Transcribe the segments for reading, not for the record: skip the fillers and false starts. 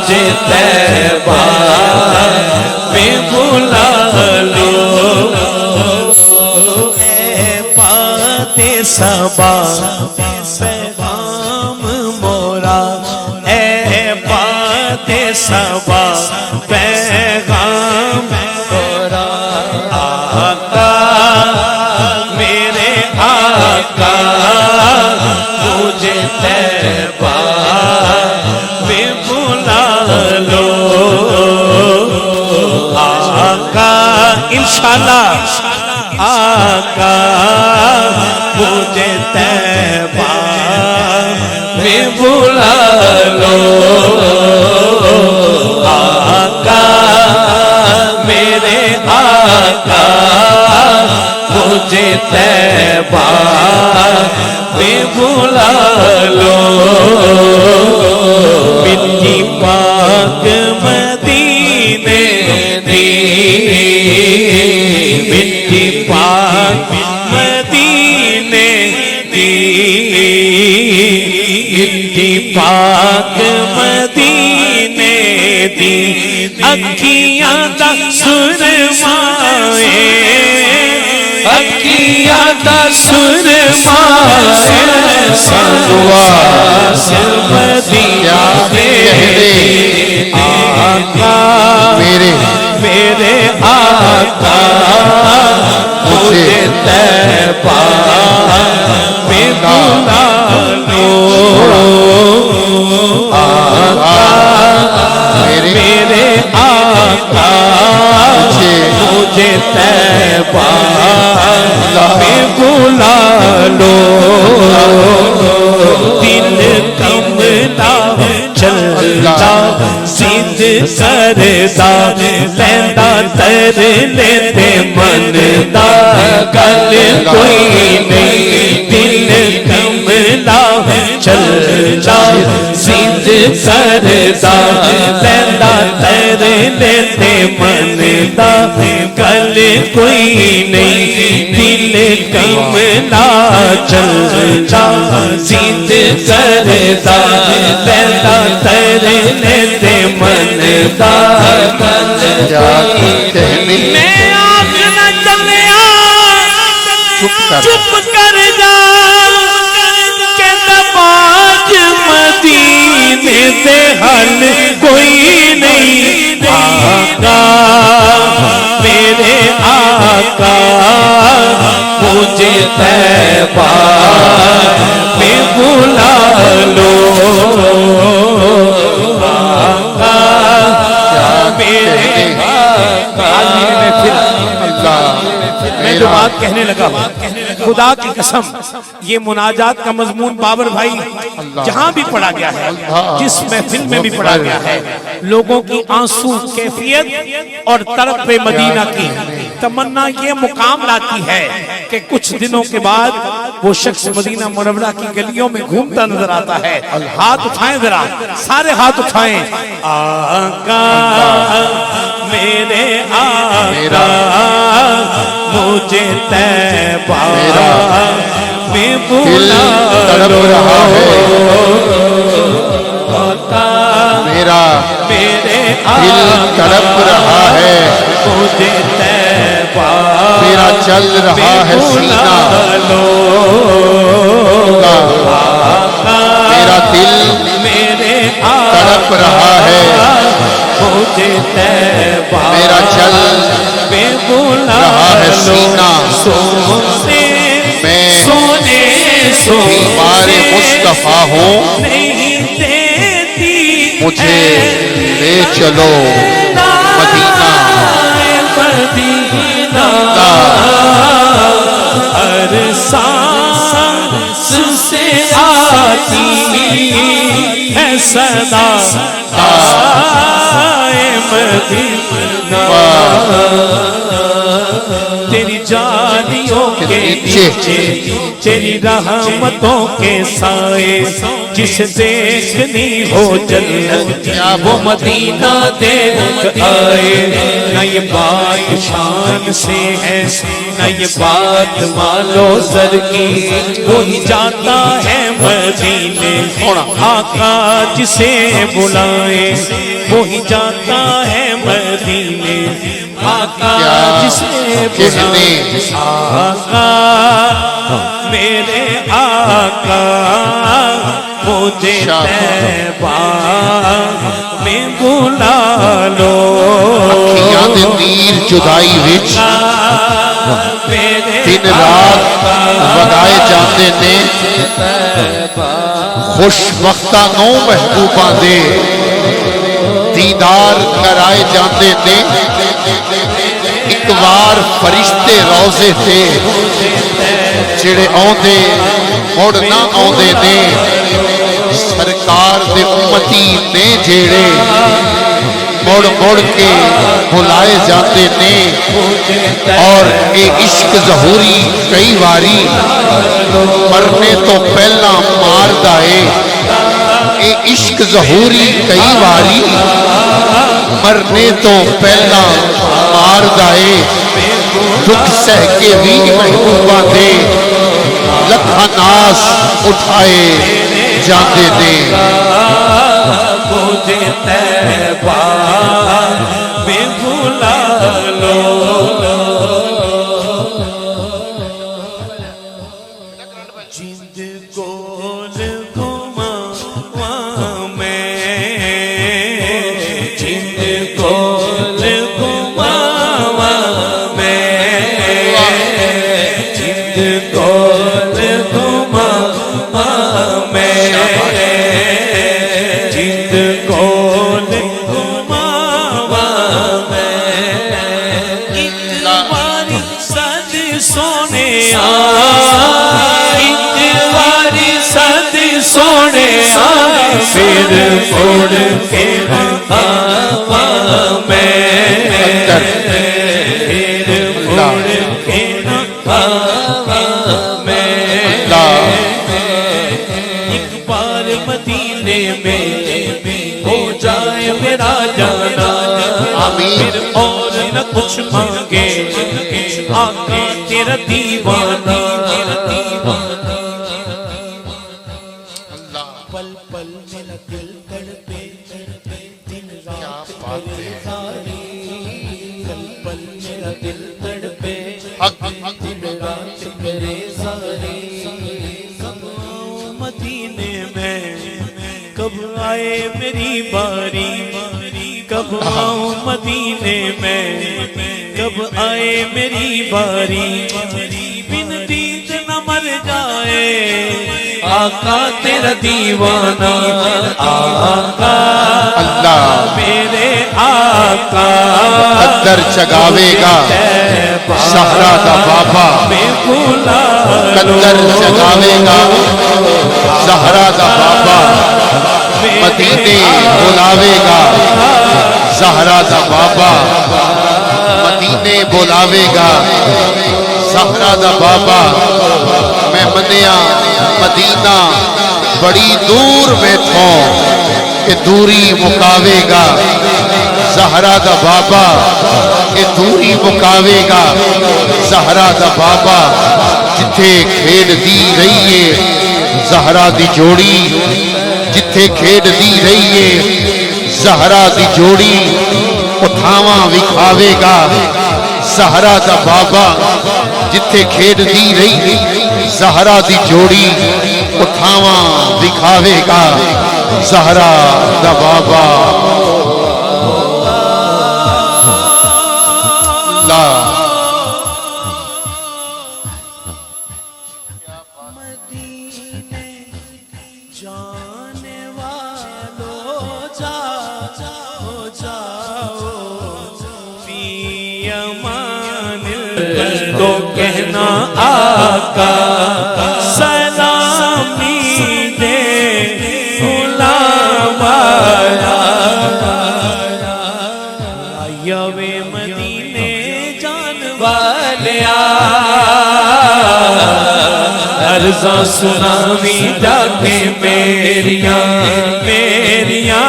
مجھے طیبہ میں بلا لو اے بات صبا پیغام مورا اے بات صبا پیغام مورا آقا میرے آقا مجھے طیبہ میں بلا لو آقا انشاءاللہ آقا مجھے طیبہ میں بلا لو آقا میرے آقا مجھے طیبہ میں بلا لو مٹی پاک مدینے دی مٹی پاک مدینے دی مٹی پاک مدینے دی اکھیاں دا سرمائے اکھیاں دا سرمائے سنواس مدینہ میرے آقا میرے آقا مجھے طیبہ میں بلا لو آقا میرے آقا مجھے طیبہ میں بلا لو دل کملا چلتا سید کردا لیندہ تر لیتے من دا گل کوئی نہیں دل کملا چلتا سید کردا لیندہ تر لیتے من دا گل کوئی نہیں دل کملا چلتا سید کردا لیندہ تر لیتے من دا میں آنکھ نہ چلیا چپ کر جا کہ نماز مدینے سے حل کوئی نہیں آقا میرے آقا مجھے طیبہ میں بلا لو میں جو بات کہنے لگا خدا کی قسم یہ مناجات کا مضمون بابر بھائی جہاں بھی پڑھا گیا ہے جس محفل میں بھی پڑھا گیا ہے لوگوں کی آنسو کیفیت اور طرف مدینہ کی تمنا یہ مقام لاتی ہے کہ کچھ دنوں کے بعد وہ شخص مدینہ منورہ کی گلیوں میں گھومتا نظر آتا ہے ہاتھ اٹھائیں ذرا سارے ہاتھ اٹھائیں آقا میرے آقا مجھے طیبہ میں بلا لو میرا میرے دل تڑپ رہا ہے مجھے طیبہ میرا چل رہا ہے سینہ میرا دل تڑپ رہا ہے مجھے طیبہ میرا چل رہا ہے سینہ میں بیمار مصطفیٰ ہوں مجھے لے چلو مدینہ ہر سانس سے آتی ہے صدا مدینہ تیری جانیوں کے نیچے تیری رحمتوں کے سائے جس دیکھنی ہو جنت وہ مدینہ دیکھ آئے نہ یہ بات شان سے ہے نہ یہ بات مالو زر کی، وہی جاتا ہے مدینے آقا جسے بلائے، وہی جاتا ہے مدینے آقا جسے بلائے، آقا میرے آقا مجھے طیبہ میں بلا لو، اکھیاں دے نیر جدائی وچ دن رات وگائے جاندے نے، خوش وقتاں نو محبوباں دے دیدار کرائے جاندے نے، ایک بار فرشتے روزے تے جڑے آندے مڑ نہ آندے نے، سرکار دے امتی نے جڑے مڑ مڑ کے بلائے جاتے نے، اور اے عشق ظہوری کئی واری مرنے تو پہلا مار دائے، اے عشق ظہوری کئی واری مرنے تو پہلا مار دائے، دکھ سہ کے بھی محبوبہ دے لکھا ناس اٹھائے جاتے نے، مجھے طیبہ میں بلا لو، جند گول گھماواں میں، جند گول گھماواں میں، جند گول گھماواں میں، جند گول گھماواں میں، ایک باری صد سونے سونے پھر مڑ کے آواں میں، پھر مڑ کے آواں میں، ایک بار مدینے میں ہو جائے میرا جانا، پھر اور نہ کچھ مانگے آقا تیرا دیوانہ، پل پل میرا دل تڑپے دن رات کرے زاری، پل پل میرا دل تڑپے دن رات کرے زاری، کب آؤں مدینے میں کب آئے میری باری، کب آؤں مدینے میں کب آئے میری باری، بن دید نہ مر جائے آقا تیرا دیوانہ، آقا اللہ میرے آقا قدر جگاوے گا صحرا دا بابا، میں بلا قدر جگاوے گا زہرا دا بابا، مدینے بلاوے گا زہرا دا بابا، مدینے بلاوے گا زہرا دا بابا، میں منیا مدینہ بڑی دور بیٹھوں کہ دوری مکاوے گا زہرا دا بابا، کہ دوری مکاوے گا زہرا دا بابا، جتھے کھیڈ دی رہیے زہرا دی جوڑی، جتھے کھیڈ دی رہیے زہرا دی جوڑی، اتھاواں وکھاوے گا زہرا دا بابا، جتھے کھیڈ دی رہی زہرا دی جوڑی، اتھاواں دکھاوے گا زہرا دا بابا، اللہ مدینے جانے والو جاؤ جاؤ فی امان اللہ، تو کہنا آقا سلامی دے غلام آیا، آیاوے مدینے جان والیا، عرضاں سناوی جا کے میریاں میریاں،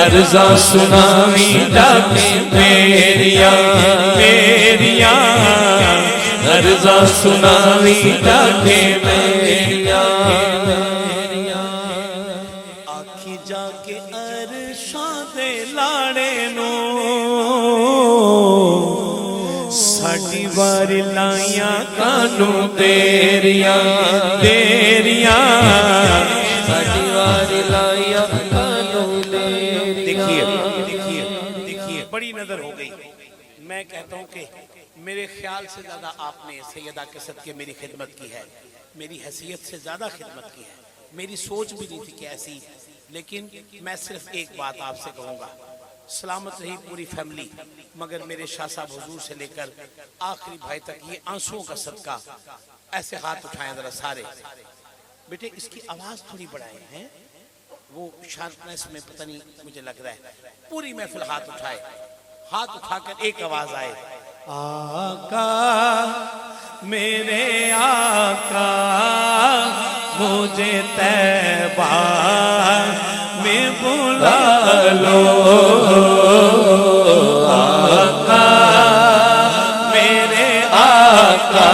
عرضاں سناوی جاکے میریاں میریاں عرضاں سناوی جاکے میریاں آکھی جا کے عرشاں دے لاڑے نو ساڈی واری لائیاں کانو تیریاں تیریاں ساڈی واری لائیاں کانو تیریاں دیکھیے بڑی نظر ہو گئی. میں کہتا ہوں کہ میرے خیال سے زیادہ آپ نے سیدہ کے صدقے میری خدمت کی ہے, میری حیثیت سے زیادہ خدمت کی ہے. میری سوچ بھی نہیں تھی کہ ایسی, لیکن میں صرف ایک بات آپ سے کہوں گا, سلامت رہی پوری فیملی, مگر میرے شاہ صاحب حضور سے لے کر آخری بھائی تک یہ آنسوؤں کا صدقہ. ایسے ہاتھ اٹھائیں ذرا سارے بیٹے, اس کی آواز تھوڑی بڑھائیں ہیں, وہ شارپنیس میں پتہ نہیں مجھے لگ رہا ہے. پوری محفل ہاتھ اٹھائے, ہاتھ اٹھا کر ایک آواز آئے, آقا میرے آقا مجھے طیبہ میں بلا لو, آقا میرے آقا